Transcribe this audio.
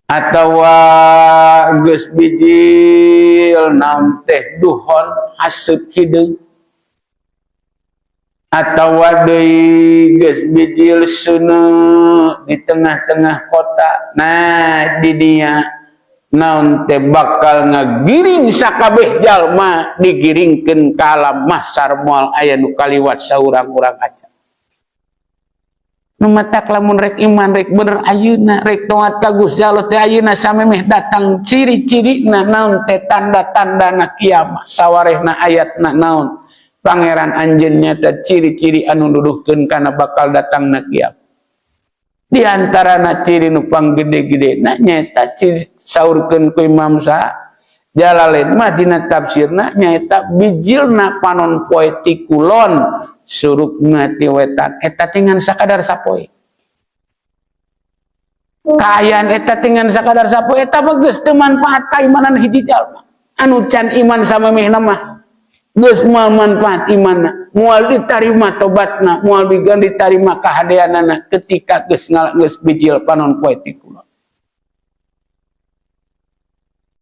atawa geus bijil naon teh duhon hasud hideung atawa deui geus bijil suneu di tengah-tengah kota. Nah di dinya naon teh bakal ngagiring sakabeh jalma digiringkeun ka alam mahsyar moal aya nu kaliwat saurang-urang acan. Nu matak lamun rek iman rek bener ayeuna rek toat ka Gusti Allah teh ayeuna samemeh datang ciri-cirina naon teh tanda-tandana kiamat sawarehna ayatna naon pangeran anjeun nyata ciri-ciri anu nuduhkeun kana bakal datangna kiamat. Di antarana ciri nu panggede-gedena nyaeta ciri saurkeun ku Imam Jalalain mah dina tafsirna nyaeta bijilna panon poe ti kulon surupna ti wetan eta tingan sakadar sapoe. Kaayaan eta tingan sakadar sapoe eta geus teu manfaat kaimanan hiji jalma. Anu can iman samemehna mah geus moal manfaat imanna, moal ditarima tobatna, moal ditarima kahadeanana ketika geus bijil panon poe ti kulon.